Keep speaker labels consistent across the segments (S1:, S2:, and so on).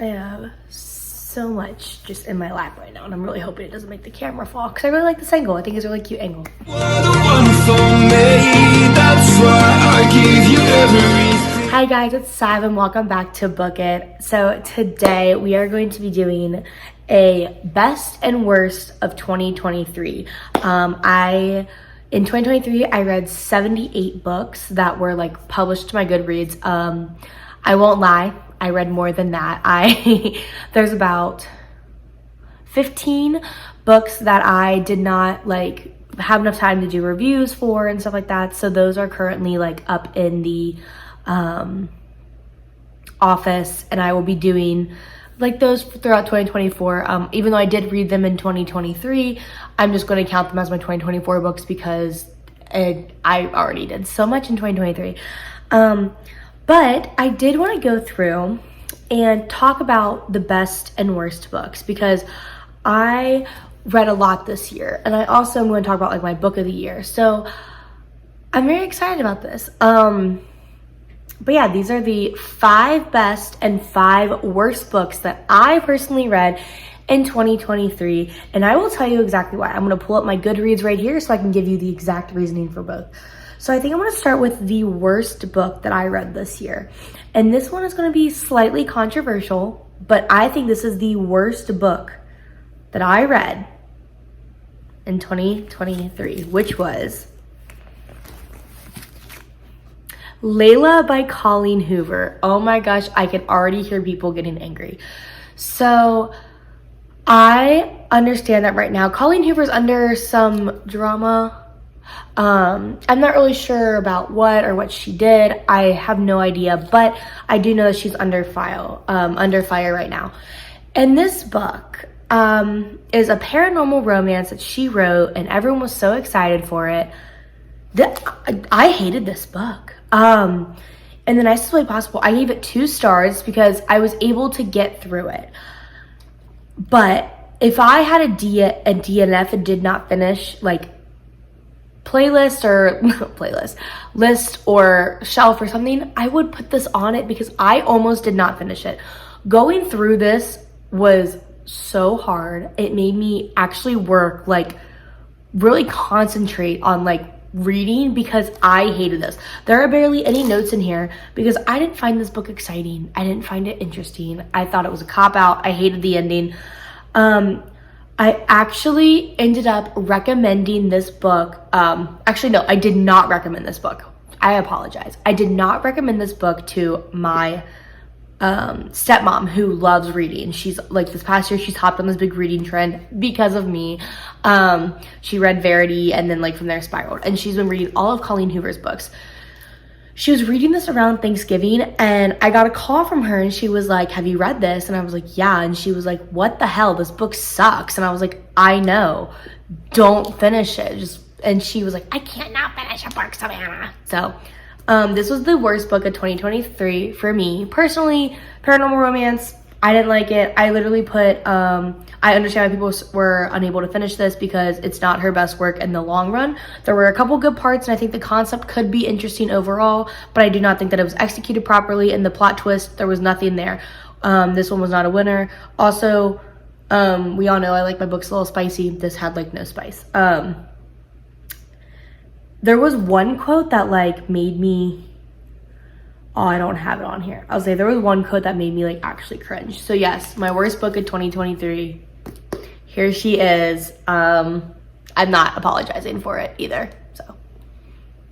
S1: I have so much just in my lap right now, and I'm really hoping it doesn't make the camera fall because I really like this angle. I think it's a really cute angle. Hi guys, it's Sav and welcome back to Book It. So today we are going to be doing a best and worst of 2023. In 2023, I read 78 books that were like published to my Goodreads. I won't lie, I read more than that. There's about 15 books that I did not like have enough time to do reviews for and stuff like that. So those are currently like up in the office, and I will be doing like those throughout 2024. Even though I did read them in 2023, I'm just going to count them as my 2024 books because I already did so much in 2023. But I did want to go through and talk about the best and worst books because I read a lot this year, and I also am going to talk about like my book of the year. So I'm very excited about this. But yeah, these are the 5 best and 5 worst books that I personally read in 2023. And I will tell you exactly why. I'm going to pull up my Goodreads right here so I can give you the exact reasoning for both. So I think I'm going to start with the worst book that I read this year. And this one is going to be slightly controversial, but I think this is the worst book that I read in 2023, which was Leila by Colleen Hoover. Oh my gosh, I can already hear people getting angry. So I understand that right now Colleen Hoover's under some drama. I'm not really sure about what she did. I have no idea, but I do know that she's under fire right now. And this book is a paranormal romance that she wrote, and everyone was so excited for it. I hated this book. In the nicest way possible. I gave it 2 stars because I was able to get through it. But if I had a DNF and did not finish, like list or shelf or something, I would put this on it because I almost did not finish it. Going through this was so hard. It made me actually work, like really concentrate on like reading because I hated this. There are barely any notes in here because I didn't find this book exciting. I didn't find it interesting. I thought it was a cop-out. I hated the ending. I actually ended up recommending this book. Actually, no, I did not recommend this book. I apologize. I did not recommend this book to my stepmom who loves reading. She's like, this past year she's hopped on this big reading trend because of me. She read Verity and then like from there spiraled, and she's been reading all of Colleen Hoover's books. She was reading this around Thanksgiving, and I got a call from her, and she was like, have you read this? And I was like, yeah. And she was like, what the hell, this book sucks. And I was like, I know, don't finish it. And she was like, I can't not finish a book, Savannah. So this was the worst book of 2023 for me personally. Paranormal romance, I didn't like it. I literally put I understand why people were unable to finish this because it's not her best work in the long run. There were a couple good parts, and I think the concept could be interesting overall, but I do not think that it was executed properly. And the plot twist, there was nothing there. This one was not a winner. Also, we all know I like my books a little spicy. This had like no spice. There was one quote that like made me, oh, I don't have it on here. I'll say there was one quote that made me like actually cringe. So yes, my worst book of 2023. Here she is. I'm not apologizing for it either. So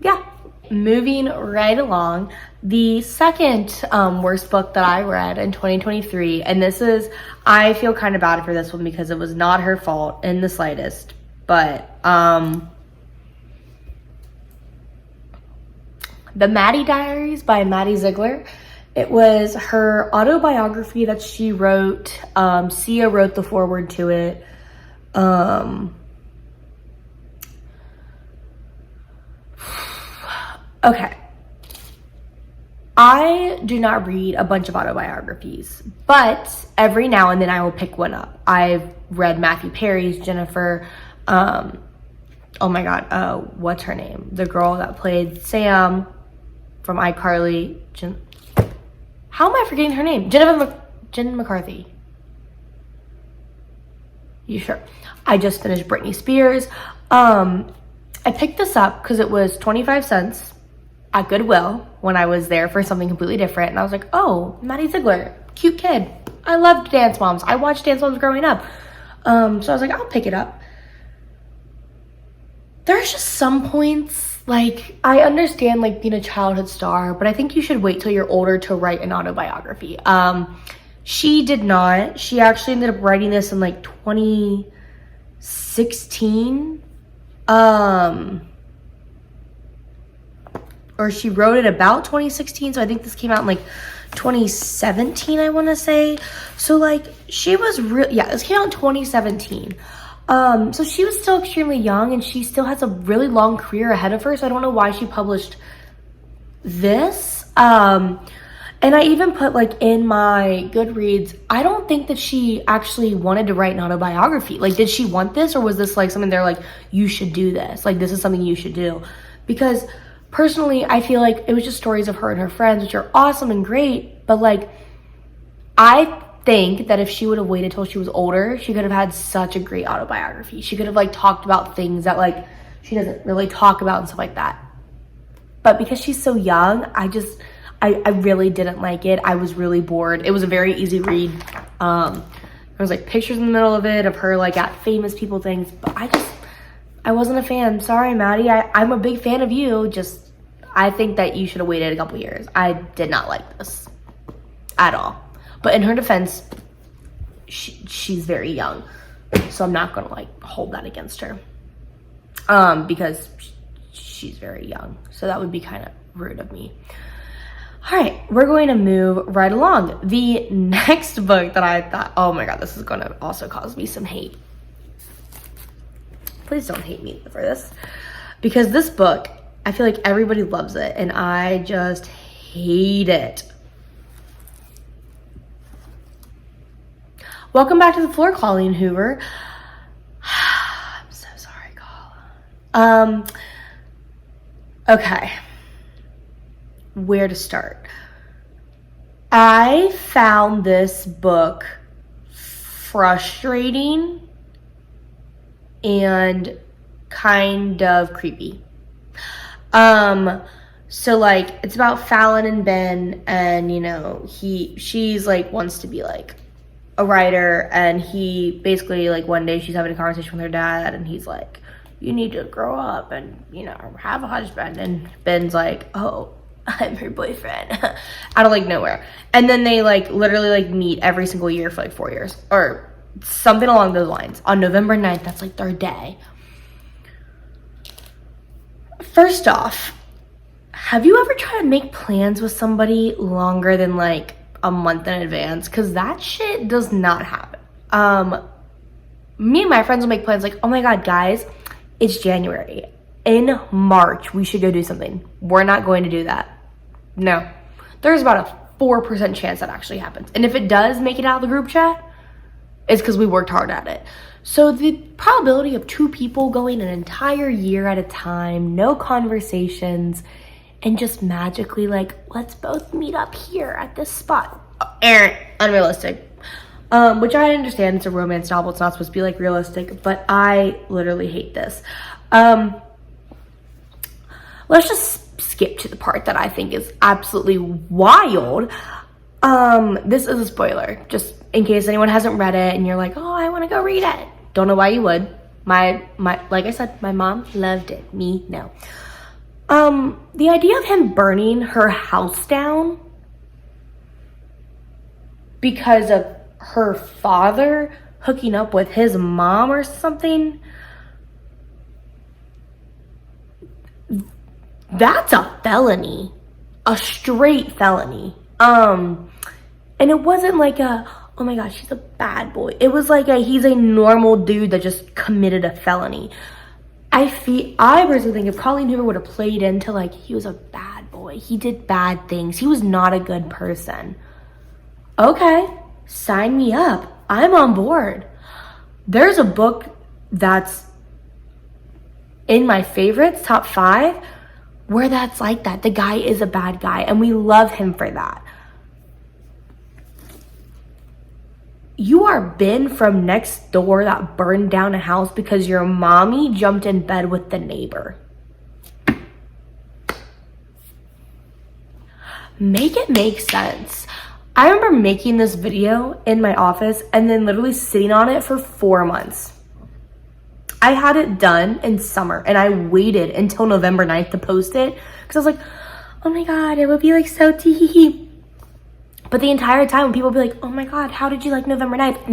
S1: yeah, moving right along. The second worst book that I read in 2023, and this is, I feel kind of bad for this one because it was not her fault in the slightest, but The Maddie Diaries by Maddie Ziegler. It was her autobiography that she wrote. Sia wrote the foreword to it. Okay. I do not read a bunch of autobiographies, but every now and then I will pick one up. I've read Matthew Perry's, Jennifer, oh my God, what's her name? The girl that played Sam from iCarly. How am I forgetting her name? Jen McCarthy. You sure? I just finished Britney Spears. I picked this up because it was 25 cents at Goodwill when I was there for something completely different. And I was like, oh, Maddie Ziegler, cute kid. I loved Dance Moms. I watched Dance Moms growing up. So I was like, I'll pick it up. There's just some points, like, I understand, like, being a childhood star, but I think you should wait till you're older to write an autobiography. She did not. She actually ended up writing this in, like, 2016. Or she wrote it about 2016, so I think this came out in, like, 2017, I want to say. So, like, she was this came out in 2017. So she was still extremely young, and she still has a really long career ahead of her, so I don't know why she published this. And I even put, like, in my Goodreads, I don't think that she actually wanted to write an autobiography. Like, did she want this, or was this, like, something they're like, you should do this? Like, this is something you should do. Because, personally, I feel like it was just stories of her and her friends, which are awesome and great, but, like, I think that if she would have waited till she was older, she could have had such a great autobiography. She could have, like, talked about things that, like, she doesn't really talk about and stuff like that. But because she's so young, I really didn't like it. I was really bored. It was a very easy read. There was, like, pictures in the middle of it of her, like, at famous people things, but I wasn't a fan. Sorry, Maddie. I'm a big fan of you. Just, I think that you should have waited a couple years. I did not like this at all. But in her defense, she's very young. So I'm not going to, like, hold that against her. Because she's very young. So that would be kind of rude of me. All right, we're going to move right along. The next book that I thought, oh my God, this is going to also cause me some hate. Please don't hate me for this. Because this book, I feel like everybody loves it, and I just hate it. Welcome back to the floor, Colleen Hoover. I'm so sorry, Colleen. Okay. Where to start? I found this book frustrating and kind of creepy. So, like, it's about Fallon Ben, and, you know, she's like wants to be like a writer, and he basically, like, one day she's having a conversation with her dad, and he's like, you need to grow up and, you know, have a husband. And Ben's like, oh, I'm her boyfriend. Out of, like, nowhere. And then they, like, literally, like, meet every single year for, like, 4 years or something along those lines. On November 9th, that's, like, their day. First off, have you ever tried to make plans with somebody longer than, like, a month in advance? Because that shit does not happen. Me and my friends will make plans like, oh my God, guys, it's January. In March, we should go do something. We're not going to do that. No. There's about a 4% chance that actually happens. And if it does make it out of the group chat, it's because we worked hard at it. So the probability of two people going an entire year at a time, no conversations, and just magically like, let's both meet up here at this spot. Unrealistic. Which I understand, it's a romance novel. It's not supposed to be like realistic, but I literally hate this. Let's just skip to the part that I think is absolutely wild. This is a spoiler, just in case anyone hasn't read it and you're like, oh, I want to go read it. Don't know why you would. My like I said, my mom loved it. Me, no. The idea of him burning her house down because of her father hooking up with his mom or something, that's a felony, a straight felony. And it wasn't like a, oh my gosh, he's a bad boy. It was like he's a normal dude that just committed a felony. I personally think if Colleen Hoover would have played into like, he was a bad boy, he did bad things, he was not a good person. Okay, sign me up. I'm on board. There's a book that's in my favorites, top 5, where that's like that. The guy is a bad guy, and we love him for that. You are Ben from next door that burned down a house because your mommy jumped in bed with the neighbor. Make it make sense. I remember making this video in my office and then literally sitting on it for 4 months. I had it done in summer and I waited until November 9th to post it because I was like, oh my God, it would be like so tee. But the entire time when people would be like, oh my God, how did you like November 9th?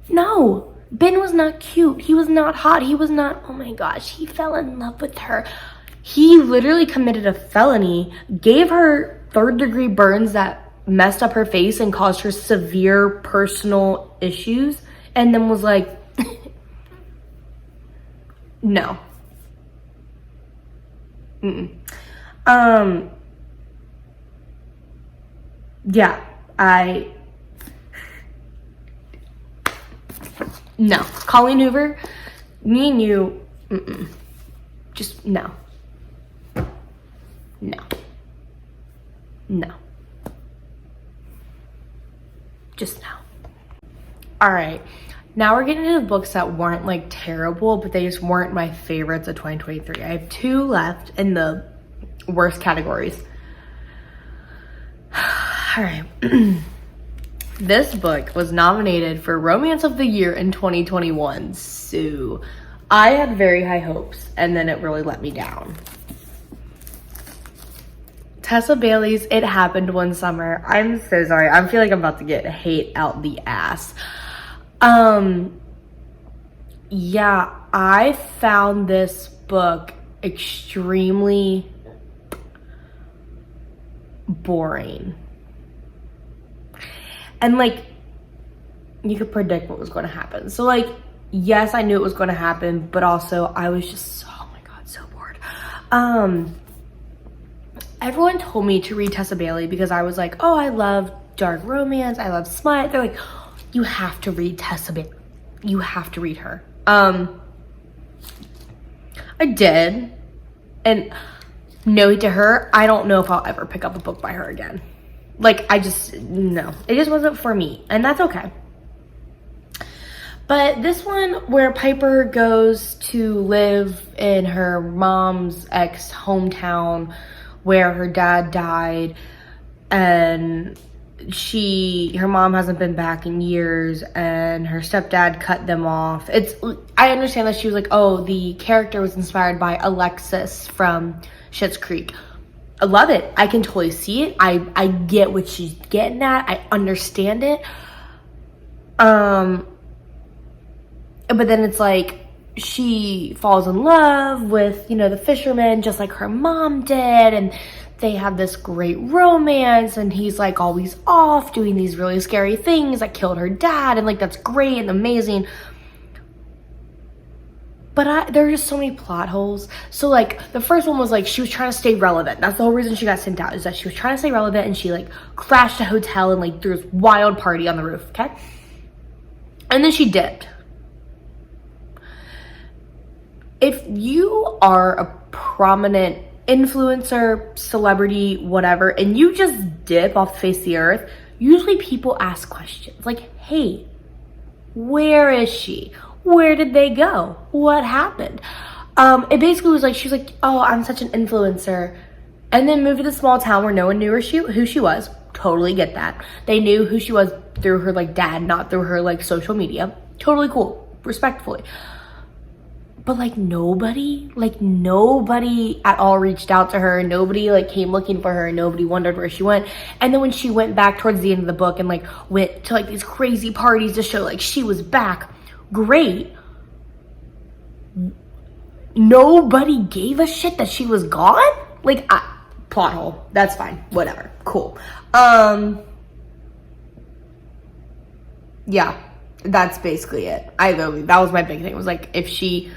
S1: No, Ben was not cute. He was not hot. He was not, oh my gosh, he fell in love with her. He literally committed a felony, gave her 3rd-degree burns that messed up her face and caused her severe personal issues, and then was like, no. Yeah, no. Colleen Hoover, me and you, just no. Just no. All right, now we're getting into the books that weren't like terrible, but they just weren't my favorites of 2023. I have 2 left in the worst categories. All right. This book was nominated for Romance of the Year in 2021. So I had very high hopes and then it really let me down. Tessa Bailey's It Happened One Summer. I'm so sorry. I feel like I'm about to get hate out the ass. Yeah, I found this book extremely boring. And like, you could predict what was going to happen. So like, yes, I knew it was going to happen, but also I was just, oh my God, so bored. Everyone told me to read Tessa Bailey because I was like, oh, I love dark romance. I love smut. They're like, you have to read Tessa Bailey. You have to read her. I did. And no to her, I don't know if I'll ever pick up a book by her again. Like, no, it just wasn't for me, and that's okay. But this one where Piper goes to live in her mom's ex hometown where her dad died, and her mom hasn't been back in years, and her stepdad cut them off. I understand that she was like, oh, the character was inspired by Alexis from Schitt's Creek. I love it. I can totally see it. I get what she's getting at. I understand it. But then it's like she falls in love with, the fisherman just like her mom did, and they have this great romance, and he's like always off doing these really scary things that killed her dad, and like that's great and amazing. But there are just so many plot holes. So like the first one was like she was trying to stay relevant. That's the whole reason she got sent out, is that she was trying to stay relevant, and she like crashed a hotel and like threw this wild party on the roof, okay? And then she dipped. If you are a prominent influencer, celebrity, whatever, and you just dip off the face of the earth, usually people ask questions like, hey, where is she? Where did they go? What happened? It basically was like, she was like, oh, I'm such an influencer. And then moved to the small town where no one knew who she was. Totally get that. They knew who she was through her like dad, not through her like social media. Totally cool, respectfully. But like nobody at all reached out to her. Nobody like came looking for her. Nobody wondered where she went. And then when she went back towards the end of the book and like went to like these crazy parties to show like she was back, great. Nobody gave a shit that she was gone. Like, plot hole. That's fine. Whatever. Cool. Yeah, that's basically it. That was my big thing. It was like, if she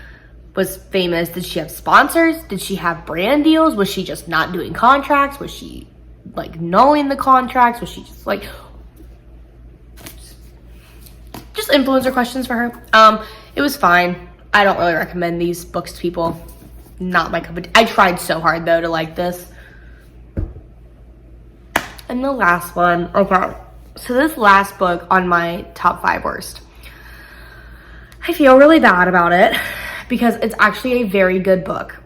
S1: was famous, did she have sponsors? Did she have brand deals? Was she just not doing contracts? Was she like nulling the contracts? Was she just like, just influencer questions for her? It was fine. I don't really recommend these books to people. Not my cup of tea. I tried so hard though to like this. And the last one, okay. So this last book on my top 5 worst, I feel really bad about it because it's actually a very good book.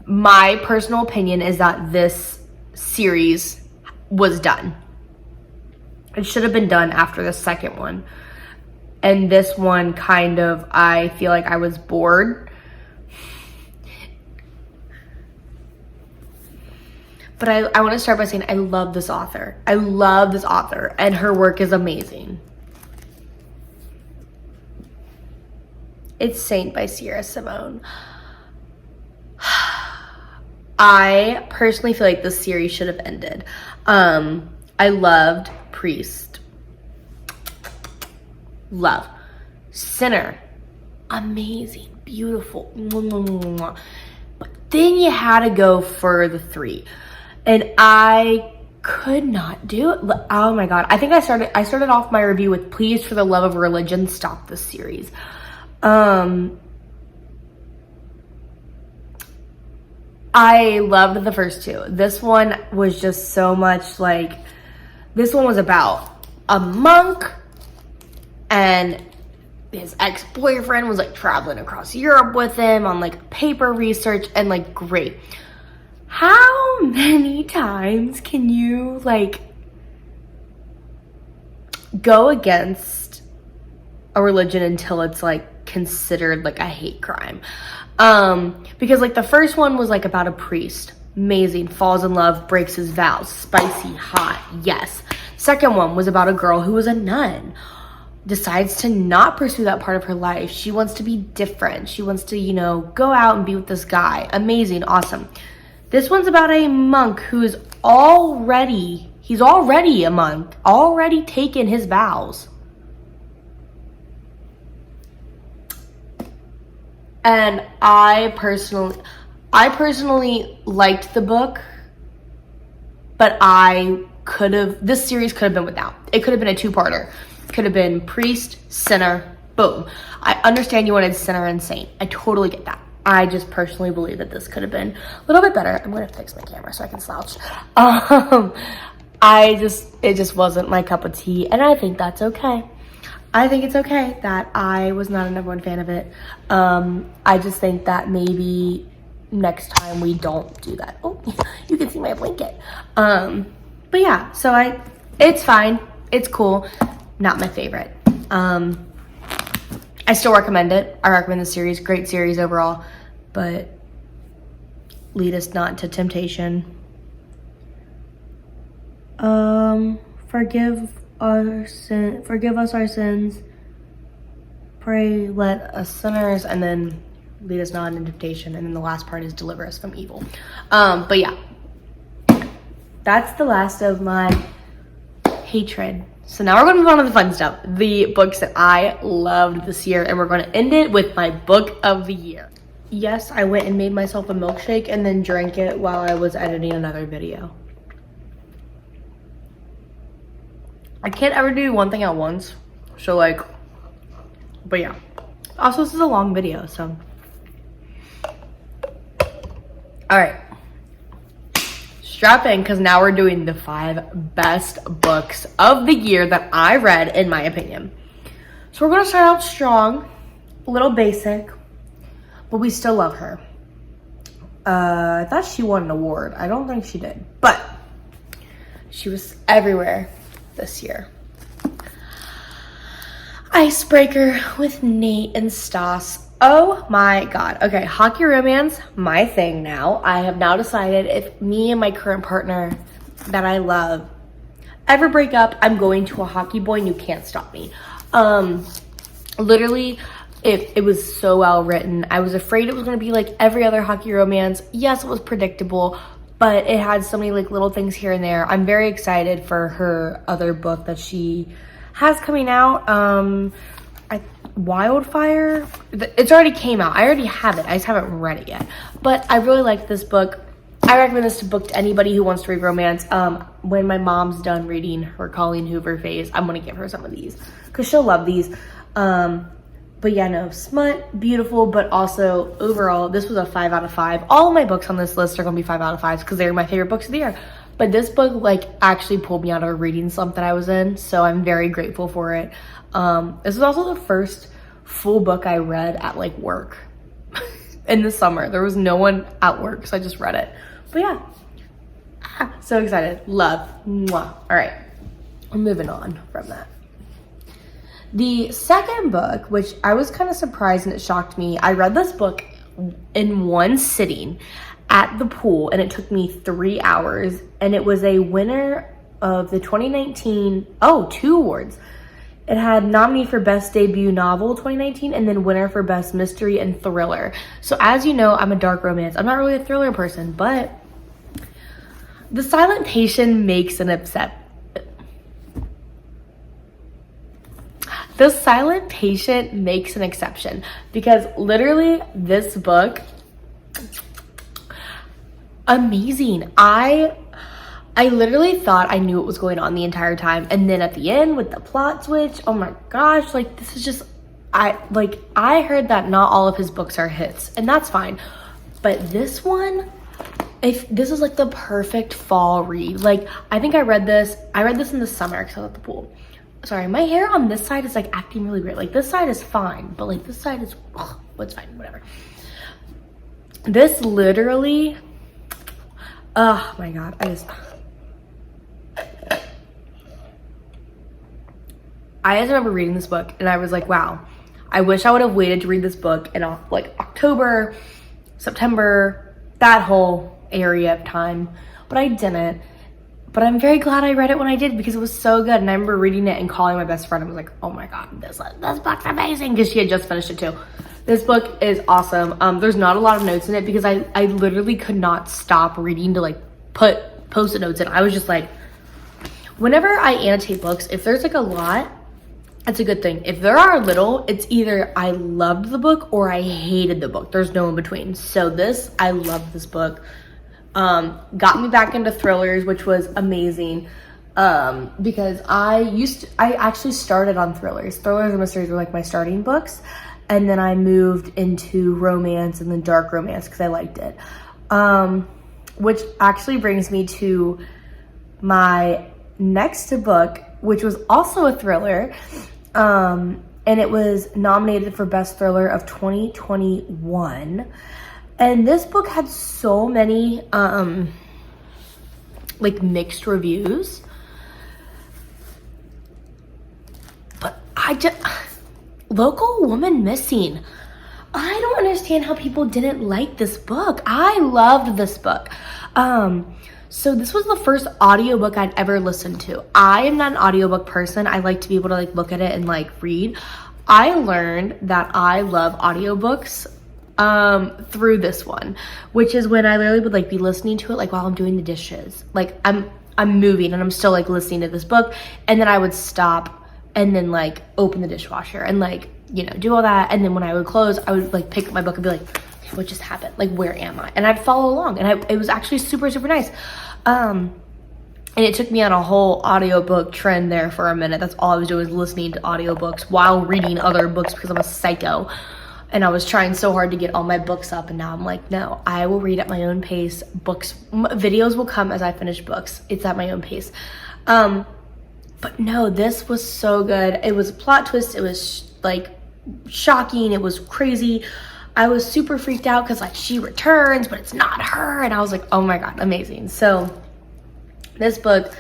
S1: My personal opinion is that this series was done. It should have been done after the second one. And this one kind of, I feel like I was bored. But I want to start by saying I love this author. I love this author, and her work is amazing. It's Saint by Sierra Simone. I personally feel like this series should have ended. I loved Priest. Love. Sinner. Amazing. Beautiful. But then you had to go for the 3. And I could not do it. Oh my God. I think I started off my review with, please, for the love of religion, stop this series. I loved the first 2. This one was just so much like, this one was about a monk and his ex-boyfriend was like traveling across Europe with him on like paper research, and like, great. How many times can you like go against a religion until it's like considered like a hate crime? Because like the first one was like about a priest, amazing, falls in love, breaks his vows, spicy, hot, yes. Second one was about a girl who was a nun, decides to not pursue that part of her life. She wants to be different. She wants to, you know, go out and be with this guy. Amazing, awesome. This one's about a monk who's already a monk, already taken his vows. And I personally liked the book, but this series could have been without. It could have been a 2-parter. Could have been Priest, Sinner, boom. I understand you wanted Sinner and Saint. I totally get that. I just personally believe that this could have been a little bit better. I'm gonna fix my camera so I can slouch. It just wasn't my cup of tea, and I think that's okay. I think it's okay that I was not a #1 fan of it. I just think that maybe next time we don't do that. Oh, you can see my blanket. But yeah, so it's fine. It's cool. Not my favorite. I still recommend it. I recommend the series. Great series overall. But lead us not into temptation. Forgive us our sins. Pray, let us sinners, and then lead us not into temptation. And then the last part is deliver us from evil. But yeah, that's the last of my hatred. So now we're going to move on to the fun stuff. The books that I loved this year, and we're going to end it with my book of the year. Yes, I went and made myself a milkshake and then drank it while I was editing another video. I can't ever do one thing at once. So like, but yeah. Also, this is a long video, so. All right. Strap in, because now we're doing the 5 best books of the year that I read, in my opinion. So we're going to start out strong, a little basic, but we still love her. I thought she won an award. I don't think she did, but she was everywhere this year. Icebreaker with Nate and Stas. Oh my God. Okay, hockey romance, my thing now. I have now decided if me and my current partner that I love ever break up, I'm going to a hockey boy and you can't stop me. Literally, it was so well written. I was afraid it was going to be like every other hockey romance. Yes, it was predictable, but it had so many like little things here and there. I'm very excited for her other book that she has coming out. Wildfire, it's already came out. I already have it. I just haven't read it yet. But I really like this book. I recommend this book to anybody who wants to read romance. When my mom's done reading her Colleen Hoover phase, I'm gonna give her some of these because she'll love these. But yeah, no, smut, beautiful, but also overall, this was a 5 out of 5. All of my books on this list are gonna be 5 out of 5s because they're my favorite books of the year. But this book like actually pulled me out of a reading slump that I was in, so I'm very grateful for it. This is also the first full book I read at like work in the summer. There was no one at work, so I just read it. But yeah, so excited. Love. Mwah. All right, I'm moving on from that. The second book, which I was kind of surprised and it shocked me, I read this book in one sitting at the pool, and it took me 3 hours, and it was a winner of the 2019, 2 awards. It had nominee for Best Debut Novel 2019 and then winner for Best Mystery and Thriller. So as you know, I'm a dark romance. I'm not really a thriller person, but The Silent Patient makes an exception. The Silent Patient makes an exception because literally this book, amazing. I literally thought I knew what was going on the entire time, and then at the end with the plot switch, oh my gosh, like this is just, I heard that not all of his books are hits, and that's fine, but this one, if this is like the perfect fall read. Like I think I read this in the summer because I was at the pool. Sorry, my hair on this side is like acting really weird. Like this side is fine, but like this side is, it's fine, whatever. This literally, oh my God, I just remember reading this book and I was like, wow, I wish I would have waited to read this book in like October, September, that whole area of time, but I didn't. But I'm very glad I read it when I did because it was so good. And I remember reading it and calling my best friend. I was like, oh my God, this book's amazing, because she had just finished it too. This book is awesome. There's not a lot of notes in it because I literally could not stop reading to like put post-it notes in. I was just like, whenever I annotate books, if there's like a lot, it's a good thing. If there are little, it's either I loved the book or I hated the book. There's no in between. So I loved this book. Got me back into thrillers, which was amazing, because I actually started on thrillers. Thrillers and mysteries were like my starting books, and then I moved into romance and then dark romance because I liked it, which actually brings me to my next book, which was also a thriller, and it was nominated for Best Thriller of 2021. And this book had so many, like mixed reviews, but Local Woman Missing. I don't understand how people didn't like this book. I loved this book. So this was the first audiobook I'd ever listened to. I am not an audiobook person. I like to be able to like look at it and like read. I learned that I love audiobooks through this one, which is when I literally would like be listening to it like while I'm doing the dishes. Like I'm moving and I'm still like listening to this book, and then I would stop and then like open the dishwasher and like, you know, do all that, and then when I would close, I would like pick up my book and be like, what just happened? Like, where am I? And I'd follow along, and it was actually super, super nice. And it took me on a whole audiobook trend there for a minute. That's all I was doing, was listening to audiobooks while reading other books because I'm a psycho. And I was trying so hard to get all my books up, and now I'm like, no, I will read at my own pace. Videos will come as I finish books. It's at my own pace. But no, this was so good. It was a plot twist. It was like shocking. It was crazy. I was super freaked out because like she returns, but it's not her. And I was like, oh my God, amazing. So this book,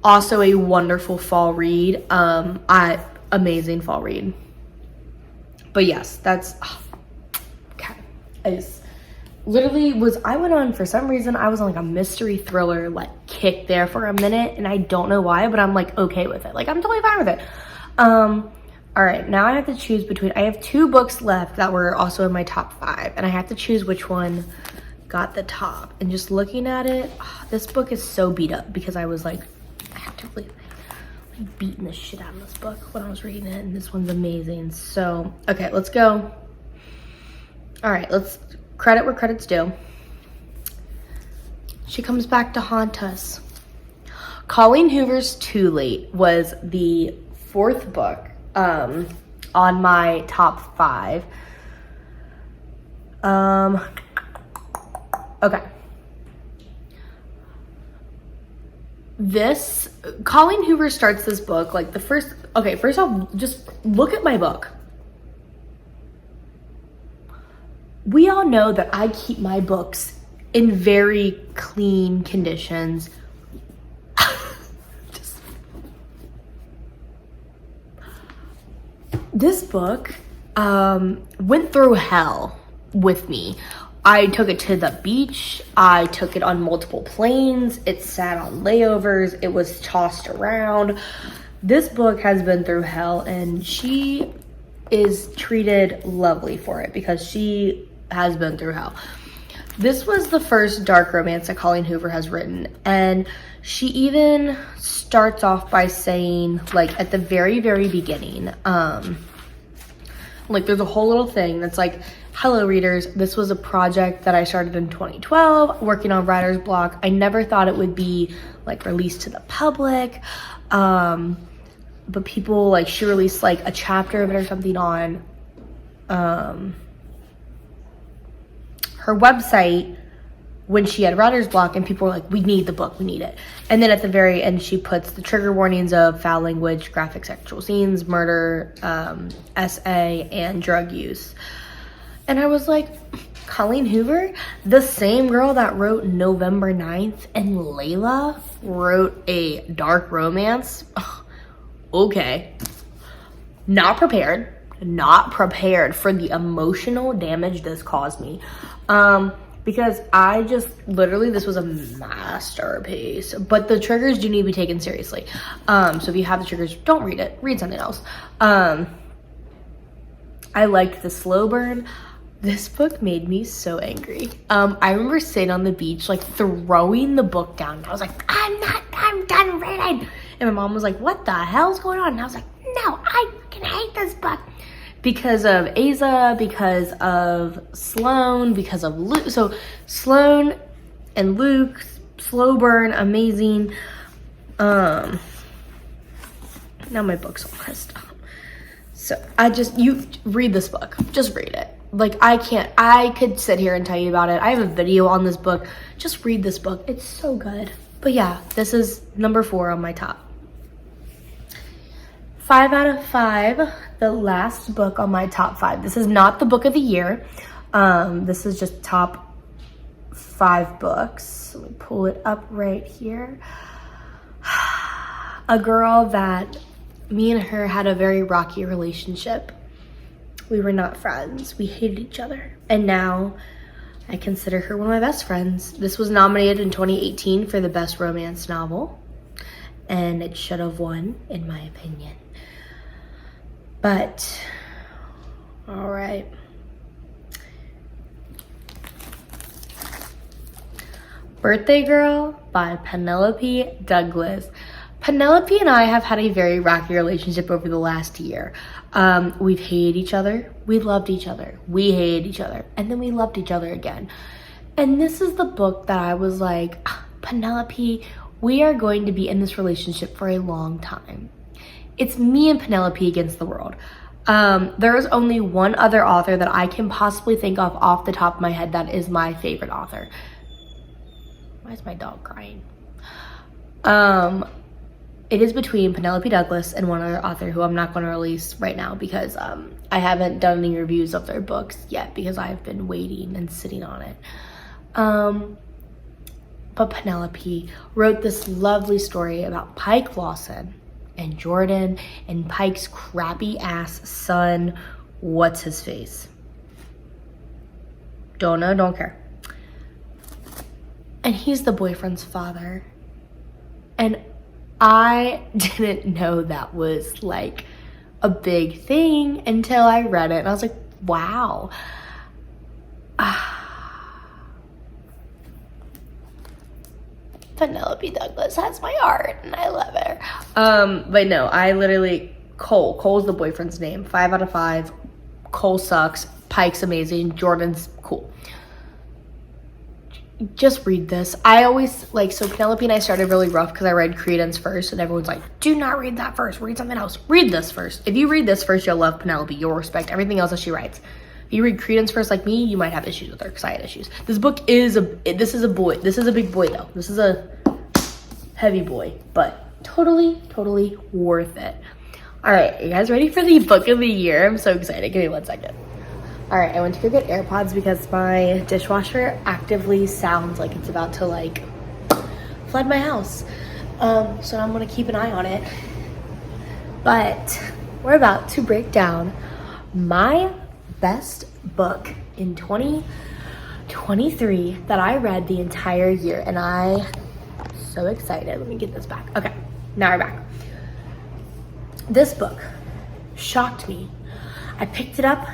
S1: also a wonderful fall read. Amazing fall read. But yes, that's, okay. I went on, for some reason, I was on like a mystery thriller like kick there for a minute, and I don't know why, but I'm like okay with it. Like I'm totally fine with it. All right, now I have to choose between, I have 2 books left that were also in my top 5, and I have to choose which one got the top. And just looking at it, this book is so beat up because I was like, I have to really beating the shit out of this book when I was reading it, and this one's amazing. So, okay, let's go. All right, let's credit where credit's due. She Comes Back to Haunt Us. Colleen Hoover's Too Late was the 4th book on my top 5. Okay. this, Colleen Hoover starts this book, like first off, just look at my book. We all know that I keep my books in very clean conditions. This book went through hell with me. I took it to the beach. I took it on multiple planes. It sat on layovers. It was tossed around. This book has been through hell, and she is treated lovely for it because she has been through hell. This was the first dark romance that Colleen Hoover has written, and she even starts off by saying, like, at the very, very beginning, like, there's a whole little thing that's like, hello readers, this was a project that I started in 2012, working on writer's block. I never thought it would be, like, released to the public, but people, like, she released, like, a chapter of it or something on, her website when she had writer's block, and people were like, we need the book, we need it. And then at the very end, she puts the trigger warnings of foul language, graphic sexual scenes, murder, SA, and drug use. And I was like, Colleen Hoover, the same girl that wrote November 9th and Leila wrote a dark romance? Okay. Not prepared for the emotional damage this caused me. Because I just, literally, this was a masterpiece. But the triggers do need to be taken seriously. So if you have the triggers, don't read it. Read something else. I liked the slow burn. This book made me so angry. I remember sitting on the beach, like, throwing the book down. I was like, I'm done reading. And my mom was like, what the hell's going on? And I was like, no, I fucking hate this book. Because of Asa, because of Sloan, because of Luke. So Sloan and Luke, slow burn, amazing. Now my book's all messed up. So you read this book. Just read it. Like, I could sit here and tell you about it. I have a video on this book. Just read this book. It's so good. But yeah, this is number 4 on my top. 5 out of 5, the last book on my top 5. This is not the book of the year. This is just top 5 books. Let me pull it up right here. A girl that me and her had a very rocky relationship. We were not friends. We hated each other. And now I consider her one of my best friends. This was nominated in 2018 for the best romance novel. And it should have won, in my opinion. But, all right. Birthday Girl by Penelope Douglas. Penelope and I have had a very rocky relationship over the last year. We've hated each other. We loved each other. We hated each other. And then we loved each other again. And this is the book that I was like, Penelope, we are going to be in this relationship for a long time. It's me and Penelope against the world. There is only one other author that I can possibly think of off the top of my head that is my favorite author. Why is my dog crying? It is between Penelope Douglas and one other author who I'm not going to release right now because I haven't done any reviews of their books yet because I've been waiting and sitting on it. But Penelope wrote this lovely story about Pike Lawson and Jordan and Pike's crappy ass son, what's his face? Don't know, don't care. And he's the boyfriend's father. And I didn't know that was like a big thing until I read it. And I was like, wow. Penelope Douglas has my heart and I love her. But no, I literally, Cole's the boyfriend's name. 5 out of 5. Cole sucks. Pike's amazing. Jordan's cool. Just read this. I always, like, so Penelope and I started really rough because I read Credence first and everyone's like, do not read that first. Read something else. Read this first. If you read this first, you'll love Penelope. You'll respect everything else that she writes. If you read Credence first like me, you might have issues with her because I had issues. This book is this is a big boy though. This is a heavy boy, but totally worth it. All right, you guys ready for the book of the year? I'm so excited. Give me 1 second. All right, I went to go get AirPods because my dishwasher actively sounds like it's about to like flood my house. So I'm gonna keep an eye on it. But we're about to break down my best book in 2023 that I read the entire year, and I'm so excited. Let me get this back. Okay, now we're back. This book shocked me. I picked it up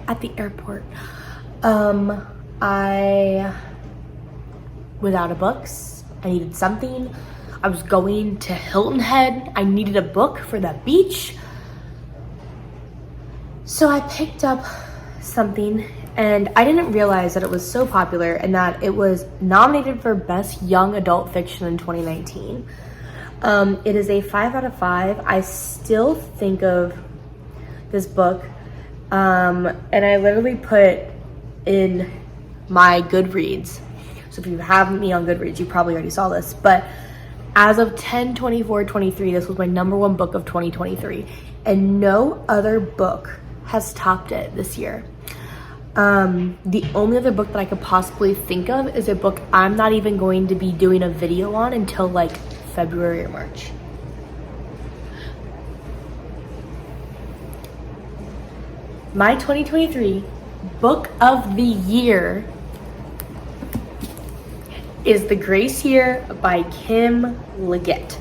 S1: at the airport. I was out of books. I needed something. I was going to Hilton Head. I needed a book for the beach. So I picked up something, and I didn't realize that it was so popular and that it was nominated for Best Young Adult Fiction in 2019. It is a 5 out of 5. I still think of this book, and I literally put in my Goodreads. So if you have me on Goodreads, you probably already saw this, but as of 10/24/23, this was my #1 book of 2023, and no other book has topped it this year. The only other book that I could possibly think of is a book I'm not even going to be doing a video on until like February or March. My 2023 book of the year is The Grace Year by Kim Liggett.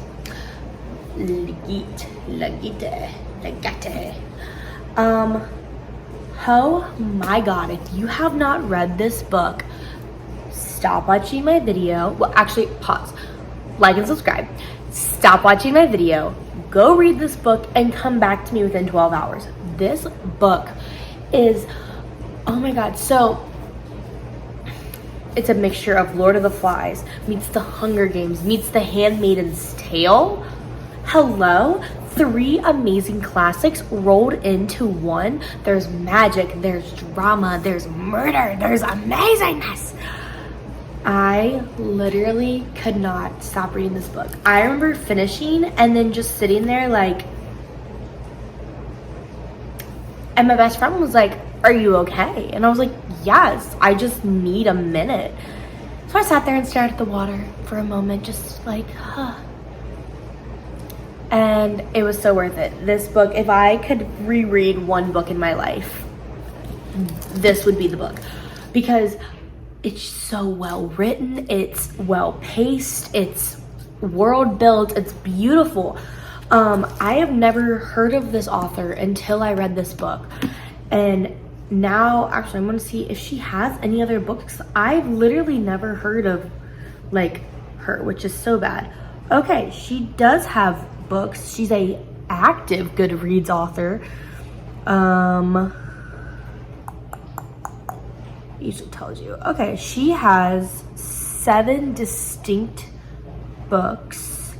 S1: Oh my god, if you have not read this book, stop watching my video. Well, actually, pause. Like and subscribe. Stop watching my video. Go read this book and come back to me within 12 hours. This book is, oh my god, so it's a mixture of Lord of the Flies meets The Hunger Games meets The Handmaid's Tale. Hello? 3 amazing classics rolled into one. There's magic, there's drama, there's murder, there's amazingness. I literally could not stop reading this book. I remember finishing and then just sitting there like, and my best friend was like, "Are you okay?" And I was like, "Yes, I just need a minute." So I sat there and stared at the water for a moment, just like, huh. And it was so worth it. This book, if I could reread one book in my life, this would be the book, because it's so well written, it's well paced, it's world built, it's beautiful. I have never heard of this author until I read this book, and now actually I'm gonna see if she has any other books. I've literally never heard of like her, which is so bad. Okay, she does have books. She's a active Goodreads author. Usually tells you. Okay, she has 7 distinct books.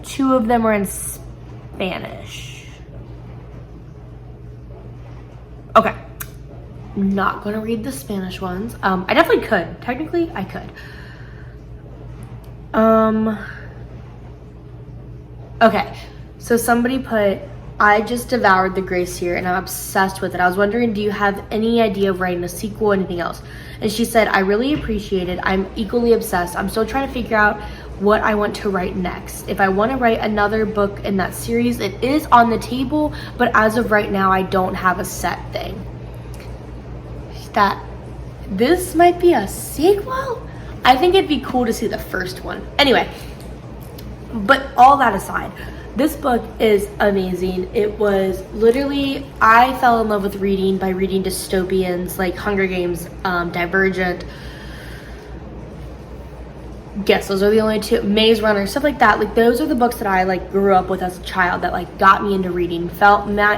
S1: 2 of them are in Spanish. Okay, not gonna read the Spanish ones. I definitely could. Technically, I could. Okay, so somebody put, I just devoured The Grace Year and I'm obsessed with it. I was wondering, do you have any idea of writing a sequel, anything else? And she said, I really appreciate it. I'm equally obsessed. I'm still trying to figure out what I want to write next. If I want to write another book in that series, it is on the table, but as of right now, I don't have a set thing. That this might be a sequel? I think it'd be cool to see the first one. Anyway, but all that aside, this book is amazing. It was literally, I fell in love with reading by reading dystopians like Hunger Games, Divergent. Guess those are the only 2. Maze Runner, stuff like that. Like those are the books that I like grew up with as a child that like got me into reading.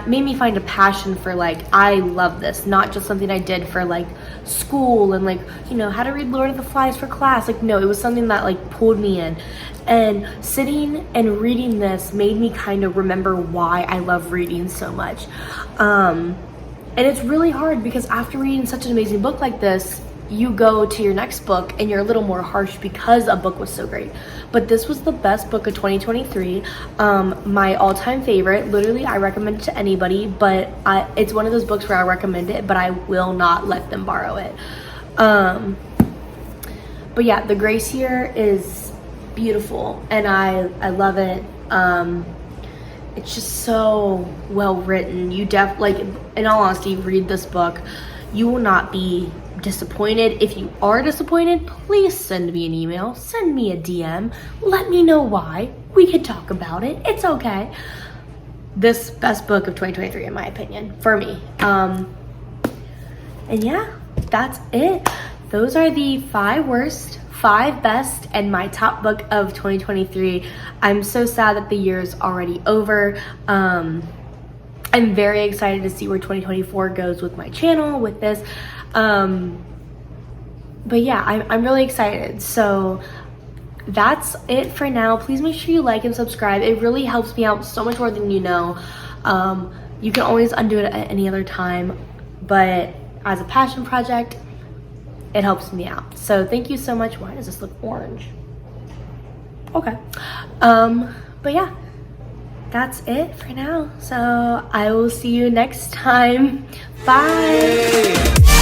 S1: Made me find a passion for like, I love this. Not just something I did for like school and like, you know, how to read Lord of the Flies for class. Like no, it was something that like pulled me in. And sitting and reading this made me kind of remember why I love reading so much. And it's really hard because after reading such an amazing book like this, you go to your next book and you're a little more harsh because a book was so great. But this was the best book of 2023. My all-time favorite. Literally, I recommend it to anybody, but it's one of those books where I recommend it, but I will not let them borrow it. But yeah, the grace here is beautiful, and I love it. It's just so well written. You like, in all honesty, read this book, you will not be disappointed. If you are disappointed, please send me an email, send me a DM, let me know why. We could talk about it. It's okay. This best book of 2023 in my opinion, for me. And yeah, that's it. Those are the 5 worst, 5 best, and my top book of 2023. I'm so sad that the year's already over. I'm very excited to see where 2024 goes with my channel, with this. But yeah, I'm really excited. So that's it for now. Please make sure you like and subscribe. It really helps me out so much more than you know. You can always undo it at any other time, but as a passion project, it helps me out. So thank you so much. Why does this look orange? Okay. But yeah, that's it for now. So I will see you next time. Bye.